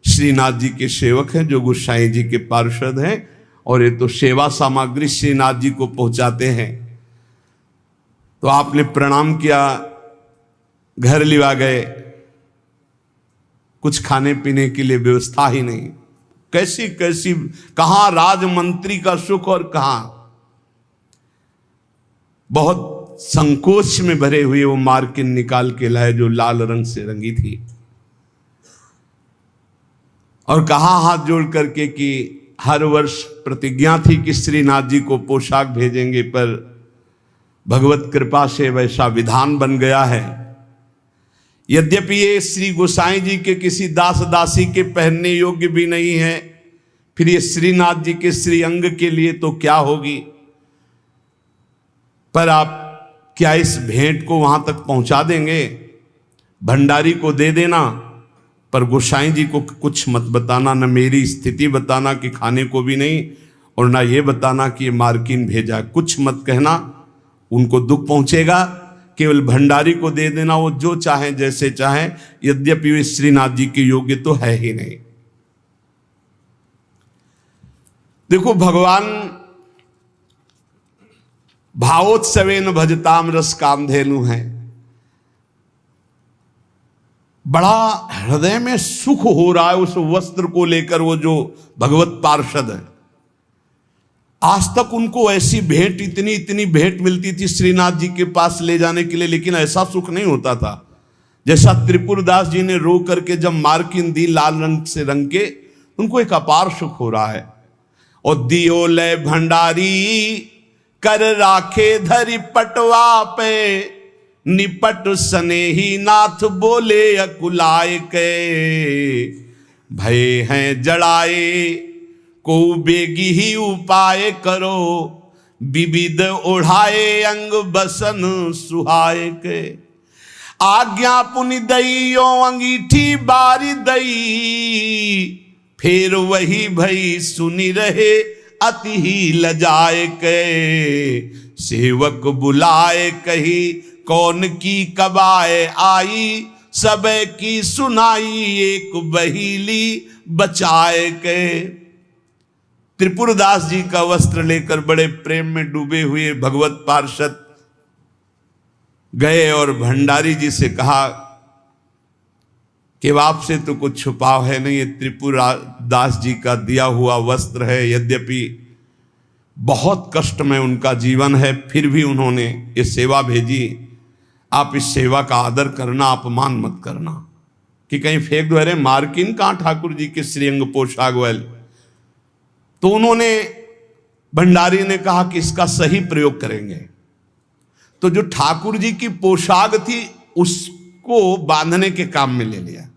Speaker 1: श्रीनाथ जी के सेवक हैं जो गोसाई जी के पार्षद हैं, और ये तो सेवा सामग्री श्रीनाथ जी को पहुंचाते हैं। तो आपने प्रणाम किया, घर लिवा गए, कुछ खाने पीने के लिए व्यवस्था ही नहीं। कैसी कैसी, कहां राजमंत्री का सुख और कहां। बहुत संकोच में भरे हुए वो मार्किन निकाल के लाए जो लाल रंग से रंगी थी, और कहा हाथ जोड़ करके कि हर वर्ष प्रतिज्ञा थी कि श्रीनाथ जी को पोशाक भेजेंगे, पर भगवत कृपा से वैसा विधान बन गया है। यद्यपि ये श्री गोसाई जी के किसी दास दासी के पहनने योग्य भी नहीं है, फिर ये श्रीनाथ जी के श्री अंग के लिए तो क्या होगी। पर आप क्या इस भेंट को वहां तक पहुंचा देंगे? भंडारी को दे देना, पर गोसाई जी को कुछ मत बताना, न मेरी स्थिति बताना कि खाने को भी नहीं, और ना ये बताना कि ये मार्किन भेजा। कुछ मत कहना, उनको दुख पहुंचेगा। केवल भंडारी को दे देना, वो जो चाहे जैसे चाहे, यद्यपि वे श्रीनाथ जी के योग्य तो है ही नहीं। देखो, भगवान भावोत्सवेन भजताम रस कामधेनु है। बड़ा हृदय में सुख हो रहा है उस वस्त्र को लेकर। वो जो भगवत पार्षद है, आज तक उनको ऐसी भेंट, इतनी इतनी भेंट मिलती थी श्रीनाथ जी के पास ले जाने के लिए, लेकिन ऐसा सुख नहीं होता था जैसा त्रिपुरदास जी ने रो करके जब मार्किन दी लाल रंग से रंग के, उनको एक अपार सुख हो रहा है। और दियो ले भंडारी कर राखे धरि पटवा पे, निपट स्नेही नाथ बोले अकुलाय के। भय हैं जड़ाए को बेगी ही उपाय करो, विविध ओढ़ाए अंग बसन सुहाय के। आज्ञा पुनि दइयो अंगीठी बारी दई, फिर वही भई सुनी रहे अति ही लजाए के। सेवक बुलाए कही कौन की कबाए आई, सब की सुनाई एक बहीली बचाए के। त्रिपुरदास जी का वस्त्र लेकर बड़े प्रेम में डूबे हुए भगवत पार्षद गए और भंडारी जी से कहा कि आपसे तो कुछ छुपाव है नहीं, ये त्रिपुरदास जी का दिया हुआ वस्त्र है। यद्यपि बहुत कष्ट में उनका जीवन है, फिर भी उन्होंने ये सेवा भेजी। आप इस सेवा का आदर करना, अपमान मत करना कि कहीं फेंक दो। अरे मार्किन कहाँ ठाकुर जी के श्रीअंग पोशाक वाले। तो उन्होंने, भंडारी ने कहा कि इसका सही प्रयोग करेंगे। तो जो ठाकुर जी की पोशाक थी उसको बांधने के काम में ले लिया।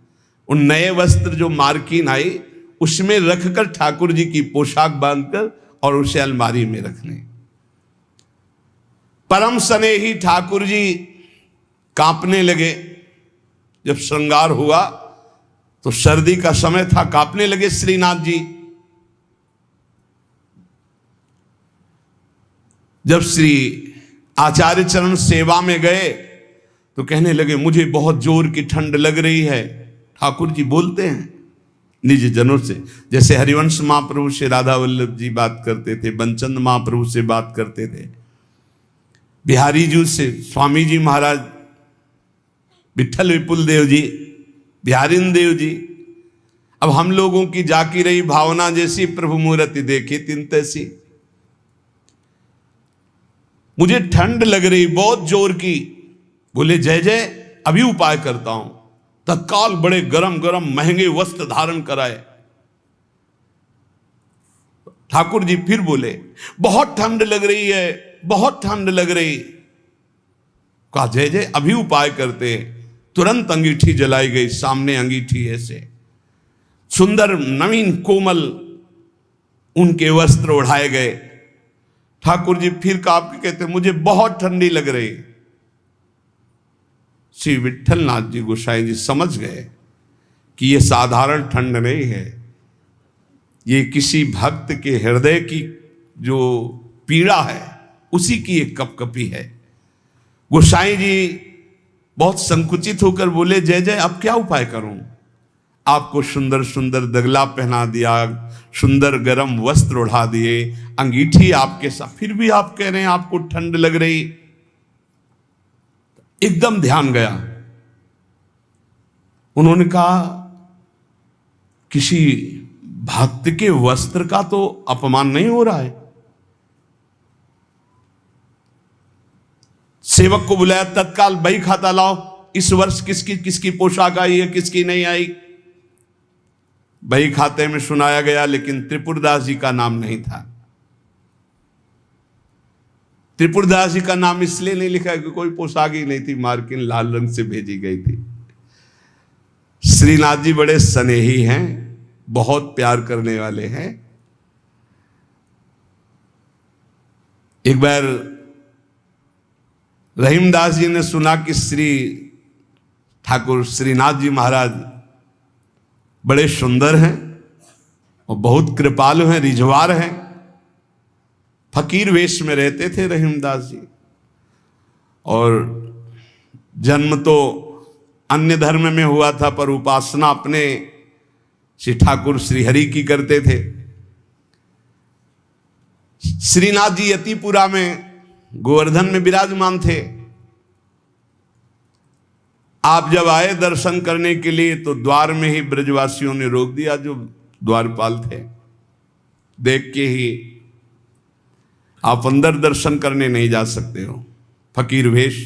Speaker 1: उन नए वस्त्र जो मार्किन आई उसमें रखकर ठाकुर जी की पोशाक बांधकर और उसे अलमारी में रखने। परम स्नेही ठाकुर जी कांपने लगे। जब श्रृंगार हुआ तो सर्दी का समय था, कांपने लगे श्रीनाथ जी। जब श्री आचार्य चरण सेवा में गए तो कहने लगे मुझे बहुत जोर की ठंड लग रही है। ठाकुर जी बोलते हैं निज जनों से, जैसे हरिवंश महाप्रभु से राधा वल्लभ जी बात करते थे, बंचंद महाप्रभु से बात करते थे, बिहारी जी से स्वामी जी महाराज, विठल विपुल देव जी, बिहारिन देव जी। अब हम लोगों की जाकी रही भावना जैसी प्रभु मूर्ति देखी तिन तैसी। मुझे ठंड लग रही बहुत जोर की। बोले जय जय अभी उपाय करता हूं। तत्काल बड़े गरम गरम महंगे वस्त्र धारण कराए। ठाकुर जी फिर बोले बहुत ठंड लग रही है, बहुत ठंड लग रही। कहा जय जय अभी उपाय करते। तुरंत अंगीठी जलाई गई, सामने अंगीठी ऐसे सुंदर नवीन कोमल उनके वस्त्र उड़ाए गए। ठाकुर जी फिर काप के कहते मुझे बहुत ठंडी लग रही। श्री विठल नाथ जी गोसाई जी समझ गए कि यह साधारण ठंड नहीं है, ये किसी भक्त के हृदय की जो पीड़ा है उसी की एक कपकपी है। गोसाई जी बहुत संकुचित होकर बोले जय जय अब क्या उपाय करूं। आपको सुंदर सुंदर दगला पहना दिया, सुंदर गरम वस्त्र उड़ा दिए, अंगीठी आपके साथ, फिर भी आप कह रहे हैं आपको ठंड लग रही। एकदम ध्यान गया। उन्होंने कहा किसी भक्त के वस्त्र का तो अपमान नहीं हो रहा है। सेवक को बुलाया, तत्काल बही खाता लाओ, इस वर्ष किसकी किसकी पोशाक आई है किसकी नहीं आई। बही खाते में सुनाया गया, लेकिन त्रिपुरदास जी का नाम नहीं था। त्रिपुरदास जी का नाम इसलिए नहीं लिखा कि कोई पोशाक ही नहीं थी, मार्किन लाल रंग से भेजी गई थी। श्रीनाथ जी बड़े स्नेही हैं, बहुत प्यार करने वाले हैं। एक बार रहीमदास जी ने सुना कि श्री ठाकुर श्रीनाथ जी महाराज बड़े सुंदर हैं और बहुत कृपालु हैं, रिझवार हैं। फकीर वेश में रहते थे रहीमदास जी, और जन्म तो अन्य धर्म में हुआ था पर उपासना अपने श्री ठाकुर श्री हरि की करते थे। श्रीनाथ जी यतिपुरा में गोवर्धन में विराजमान थे। आप जब आए दर्शन करने के लिए तो द्वार में ही ब्रजवासियों ने रोक दिया, जो द्वारपाल थे। देख के ही आप अंदर दर्शन करने नहीं जा सकते हो, फकीर वेश।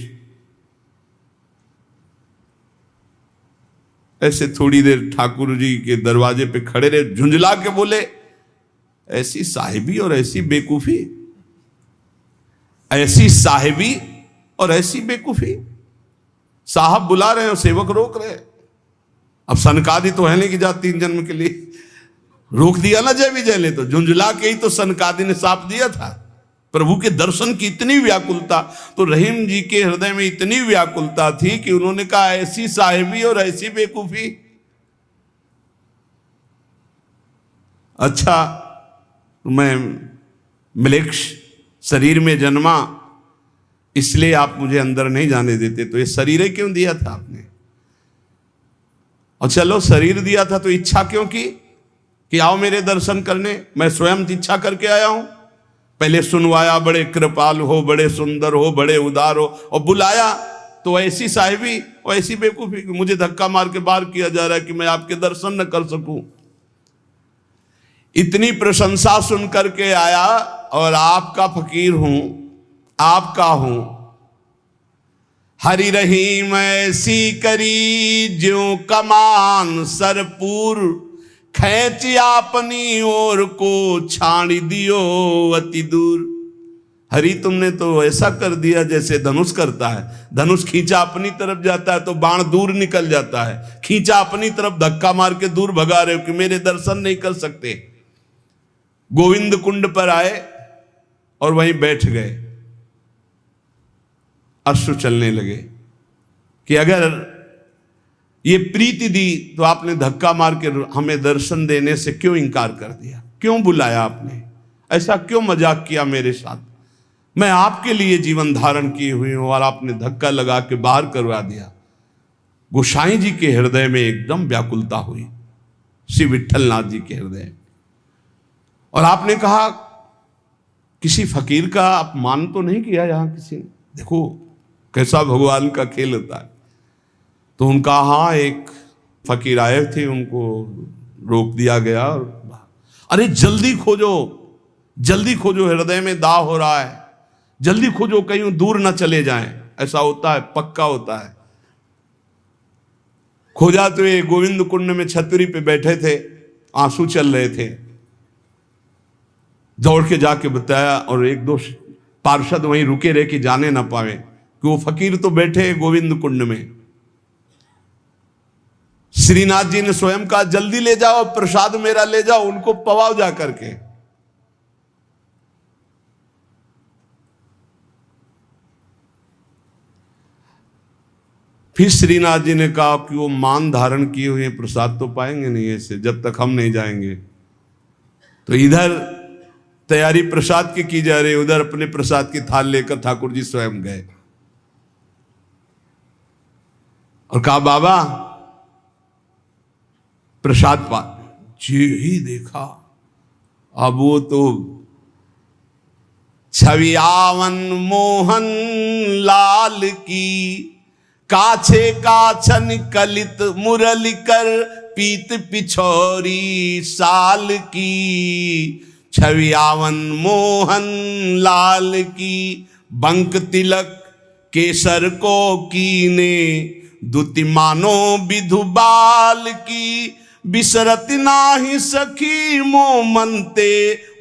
Speaker 1: ऐसे थोड़ी देर ठाकुर जी के दरवाजे पे खड़े रहे, झुंझला के बोले ऐसी साहिबी और ऐसी बेकूफी, ऐसी साहिबी और ऐसी बेकूफी। साहब बुला रहे हैं, सेवक रोक रहे। अब सनकादि तो है नहीं कि जा 3 जन्म के लिए रोक दिया ना जय विजय ने, तो झुंझला के ही तो सनकादि ने साप दिया था। प्रभु के दर्शन की इतनी व्याकुलता, तो रहीम जी के हृदय में इतनी व्याकुलता थी कि उन्होंने कहा ऐसी साहिबी और ऐसी बेकूफी। अच्छा, मैं म्लेच्छ शरीर में जन्मा इसलिए आप मुझे अंदर नहीं जाने देते, तो ये शरीर क्यों दिया था आपने? और चलो शरीर दिया था तो इच्छा क्यों की कि आओ मेरे दर्शन करने? मैं स्वयं इच्छा करके आया हूं। पहले सुनवाया, बड़े कृपाल हो, बड़े सुंदर हो, बड़े उदार हो, और बुलाया तो ऐसी साहिबी और ऐसी बेवकूफी, मुझे धक्का मार के बाहर किया जा रहा है कि मैं आपके दर्शन न कर सकूं। इतनी प्रशंसा सुन करके आया और आपका फकीर हूं, आपका हूं। हरि रहीम ऐसी करी ज्यों कमान सरपूर, खैच अपनी ओर को छाड़ी दियो अति दूर। हरि तुमने तो ऐसा कर दिया जैसे धनुष करता है। धनुष खींचा अपनी तरफ जाता है तो बाण दूर निकल जाता है, खींचा अपनी तरफ धक्का मार के दूर भगा रहे हो कि मेरे दर्शन नहीं कर सकते। गोविंद कुंड पर आए और वहीं बैठ गए। अश्रु चलने लगे कि अगर ये प्रीति दी तो आपने धक्का मार के हमें दर्शन देने से क्यों इनकार कर दिया? क्यों बुलाया आपने? ऐसा क्यों मजाक किया मेरे साथ? मैं आपके लिए जीवन धारण किए हुई हूं, और आपने धक्का लगा के बाहर करवा दिया। गोसाई जी के हृदय में एकदम व्याकुलता हुई, श्री विट्ठलनाथ जी के हृदय। और आपने कहा किसी फकीर का अपमान तो नहीं किया यहां किसी ने? देखो कैसा भगवान का खेल होता है। तो उनका हाँ, एक फकीर आए थे, उनको रोक दिया गया। अरे जल्दी खोजो, जल्दी खोजो, हृदय में दाह हो रहा है, जल्दी खोजो, कहीं दूर ना चले जाएं। ऐसा होता है, पक्का होता है। खोजा तो ये गोविंद कुंड में छतरी पे बैठे थे, आंसू चल रहे थे। दौड़ के जाके बताया, और एक दो पार्षद वहीं रुके रहे कि जाने ना पावे कि वो फकीर तो बैठे गोविंद कुंड में। श्रीनाथ जी ने स्वयं कहा जल्दी ले जाओ, प्रसाद मेरा ले जाओ, उनको पवाओ जा करके। फिर श्रीनाथ जी ने कहा कि वो मान धारण किए हुए प्रसाद तो पाएंगे नहीं ऐसे, जब तक हम नहीं जाएंगे। तो इधर तैयारी प्रसाद की जा रही, उधर अपने प्रसाद की थाल लेकर ठाकुर जी स्वयं गए और कहा बाबा प्रसाद पा। जी ही देखा, अब वो तो छवियावन मोहन लाल की, काछे काछन कलित मुरली कर, पीत पिछोरी साल की। छवियावन मोहन लाल की, बंक तिलक केसर को कीने, दुति मानो विधु बाल की। बिसरत नाही सखी मोमनते,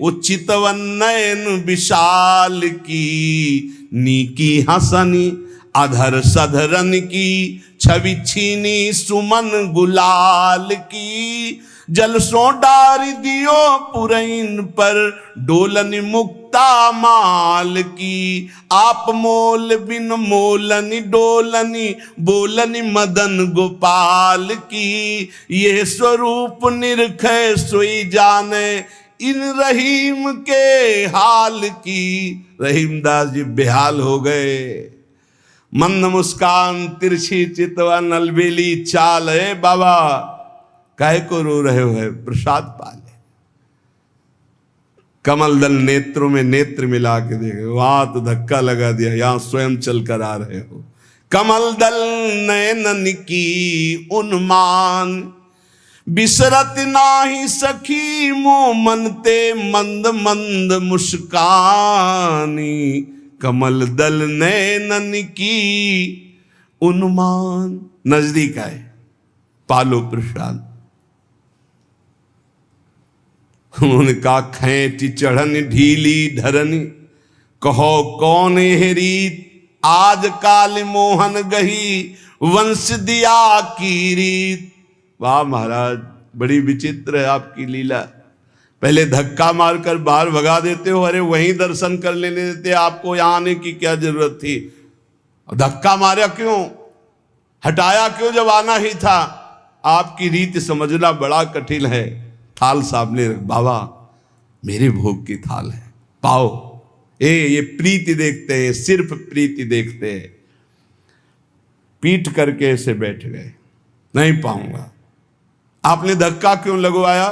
Speaker 1: उचितवन नयन विशाल की। नीकी हसनी अधर सधरन की, छवि छीनी सुमन गुलाल की। जलसों डार दियो पुरैन पर, डोलन मुक्ता माल की। आप मोल बिन मोलनी डोलनी, बोलनी मदन गोपाल की। ये स्वरूप निरखै सोई जाने, इन रहीम के हाल की। रहीमदास जी बेहाल हो गए। मंद मुस्कान तिरछी चितवन अलबेली चाल, है बाबा काहे को रो रहे हो? है प्रसाद पाले। कमल दल नेत्रों में नेत्र मिला के देखे, वहां तो धक्का लगा दिया, यहां स्वयं चल कर आ रहे हो। कमल दल नयनन की उन्मान, बिसरत नाही सखी मोमनते, मंद मंद मुस्कानी। कमल दल नैनन की उन्मान, नजदीक आए, पालो प्रसाद। उन्होंने कहा खैंची चढ़न ढीली धरनी, कहो कौन है रीत। आज काल मोहन गही, वंश दिया की रीत। वाह महाराज, बड़ी विचित्र है आपकी लीला। पहले धक्का मारकर बाहर भगा देते हो, अरे वहीं दर्शन कर लेने देते, आपको यहां आने की क्या जरूरत थी? धक्का मारा क्यों, हटाया क्यों जब आना ही था? आपकी रीत समझना बड़ा कठिन है। थाल सामने रख, बाबा मेरे भोग की थाल है, पाओ। ये प्रीति देखते हैं, सिर्फ प्रीति देखते हैं। पीट करके ऐसे बैठ गए, नहीं पाऊंगा। आपने धक्का क्यों लगवाया?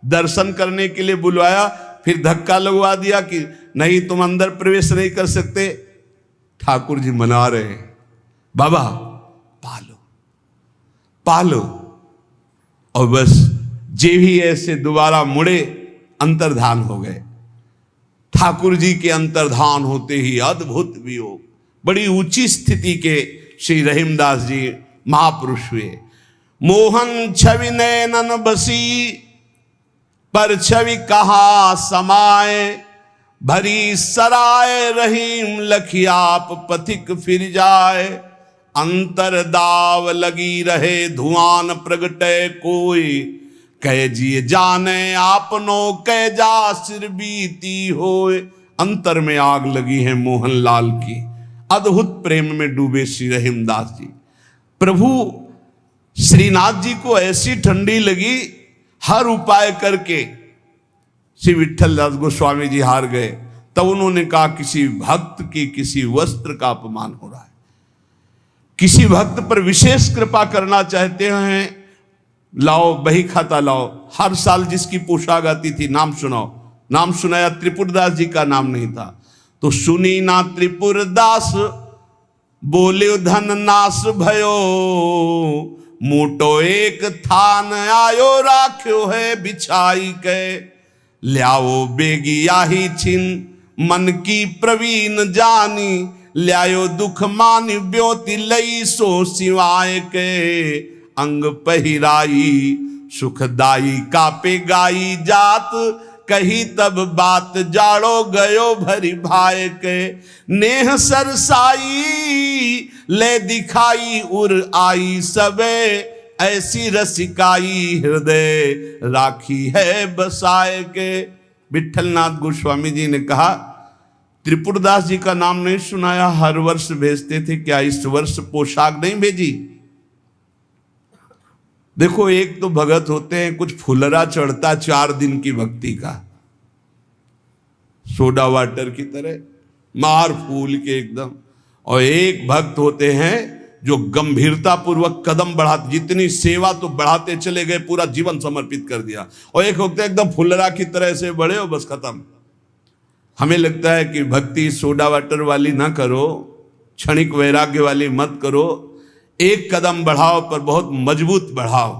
Speaker 1: दर्शन करने के लिए बुलवाया, फिर धक्का लगवा दिया कि नहीं तुम अंदर प्रवेश नहीं कर सकते। ठाकुर जी मना रहे हैं, बाबा पालो पालो। और बस जे भी ऐसे दोबारा मुड़े, अंतर्धान हो गए। ठाकुर जी के अंतर्धान होते ही अद्भुत वियोग, बड़ी ऊंची स्थिति के श्री रहीमदास जी महापुरुष हुए। मोहन छवि नैनन बसी, पर छवि कहा समाए। भरी सराय रहीम लखियाप, पथिक फिर जाए। अंतर दाव लगी रहे, धुआं प्रगटे कोई। कह जिए जाने आपनो, कह जा सिर बीती होए। अंतर में आग लगी है मोहनलाल की। अद्भुत प्रेम में डूबे श्री रहीमदास जी। प्रभु श्रीनाथ जी को ऐसी ठंडी लगी, हर उपाय करके श्री विट्ठलदास गोस्वामी जी हार गए। तब उन्होंने कहा किसी भक्त की किसी वस्त्र का अपमान हो रहा है, किसी भक्त पर विशेष कृपा करना चाहते हैं, लाओ बही खाता लाओ। हर साल जिसकी पोशाक आती थी नाम सुनाओ, नाम सुनाया, त्रिपुरदास जी का नाम नहीं था। तो सुनी ना त्रिपुरदास बोले धन नाश भयो, मोटो एक थान आयो राख्यो है बिछाई के, ल्याओ बेगी आही छिन मन की प्रवीण जानी, ल्यायो दुख मान ब्योति लई सो सिवाय के, अंग पहिराई सुखदाई कापे गाई जात, कही तब बात जाड़ो गयो भरी भाई के, नेह सरसाई ले दिखाई उर आई सबे, ऐसी रसिकाई हृदय राखी है बसाए के। विठलनाथ गोस्वामी जी ने कहा त्रिपुरदास जी का नाम नहीं सुनाया, हर वर्ष भेजते थे, क्या इस वर्ष पोशाक नहीं भेजी? देखो एक तो भगत होते हैं कुछ फुलरा चढ़ता 4 दिन की भक्ति का, सोडा वाटर की तरह मार फूल के एकदम, और एक भक्त होते हैं जो गंभीरता पूर्वक कदम बढ़ाते, जितनी सेवा तो बढ़ाते चले गए, पूरा जीवन समर्पित कर दिया, और एक होते हैं एकदम फुलरा की तरह से बड़े हो बस खत्म। हमें लगता है कि भक्ति सोडा वाटर वाली ना करो, क्षणिक वैराग्य वाली मत करो, एक कदम बढ़ाओ पर बहुत मजबूत बढ़ाओ।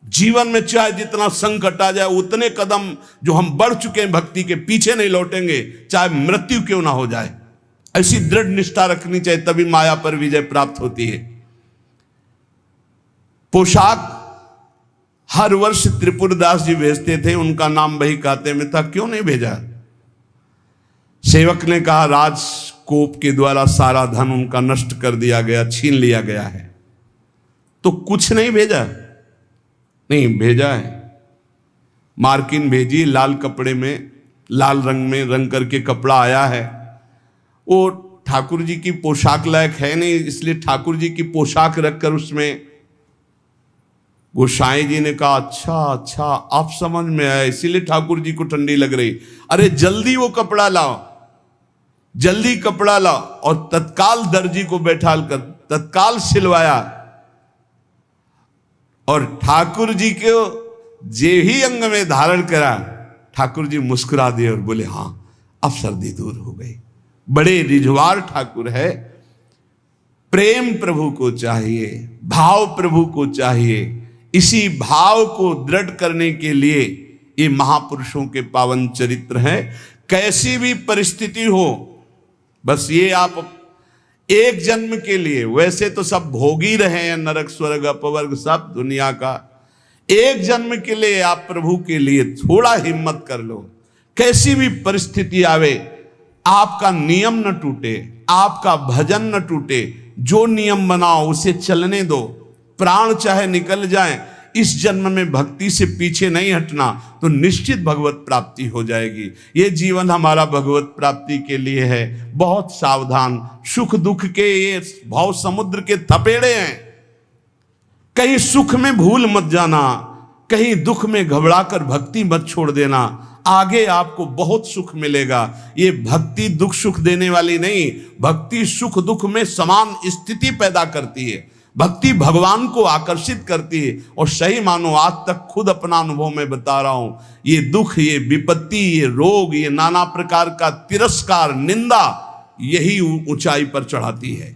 Speaker 1: जीवन में चाहे जितना संकट आ जाए उतने कदम जो हम बढ़ चुके हैं भक्ति के, पीछे नहीं लौटेंगे, चाहे मृत्यु क्यों ना हो जाए। ऐसी दृढ़ निष्ठा रखनी चाहिए, तभी माया पर विजय प्राप्त होती है। पोशाक हर वर्ष त्रिपुरदास जी भेजते थे, उनका नाम बही खाते में था, क्यों नहीं भेजा? सेवक ने कहा राजकोप के द्वारा सारा धन उनका नष्ट कर दिया गया, छीन लिया गया है, तो कुछ नहीं भेजा? नहीं भेजा है। मार्किन भेजी, लाल कपड़े में, लाल रंग में रंग करके कपड़ा आया है, वो ठाकुर जी की पोशाक लायक है नहीं, इसलिए ठाकुर जी की पोशाक रखकर उसमें गोसाई जी ने कहा अच्छा अच्छा आप समझ में आया, इसीलिए ठाकुर जी को ठंडी लग रही। अरे जल्दी वो कपड़ा लाओ, जल्दी कपड़ा लाओ, और तत्काल दर्जी को बैठाल कर तत्काल सिलवाया, और ठाकुर जी को जे ही अंग में धारण करा, ठाकुर जी मुस्कुरा दिए और बोले हाँ अब सर्दी दूर हो गई। बड़े रिझवार ठाकुर है। प्रेम प्रभु को चाहिए, भाव प्रभु को चाहिए, इसी भाव को दृढ़ करने के लिए ये महापुरुषों के पावन चरित्र हैं। कैसी भी परिस्थिति हो, बस ये आप एक जन्म के लिए, वैसे तो सब भोगी रहे हैं, नरक स्वर्ग अपवर्ग सब दुनिया का, एक जन्म के लिए आप प्रभु के लिए थोड़ा हिम्मत कर लो। कैसी भी परिस्थिति आवे, आपका नियम न टूटे, आपका भजन न टूटे, जो नियम बनाओ उसे चलने दो, प्राण चाहे निकल जाए, इस जन्म में भक्ति से पीछे नहीं हटना, तो निश्चित भगवत प्राप्ति हो जाएगी। ये जीवन हमारा भगवत प्राप्ति के लिए है। बहुत सावधान, सुख दुख के ये भाव समुद्र के थपेड़े हैं, कहीं सुख में भूल मत जाना, कहीं दुख में घबराकर भक्ति मत छोड़ देना, आगे आपको बहुत सुख मिलेगा। ये भक्ति दुख सुख देने वाली नहीं, भक्ति सुख दुख में समान स्थिति पैदा करती है, भक्ति भगवान को आकर्षित करती है। और सही मानो आज तक खुद अपना अनुभव में बता रहा हूं, ये दुख, ये विपत्ति, ये रोग, ये नाना प्रकार का तिरस्कार, निंदा, यही ऊंचाई पर चढ़ाती है।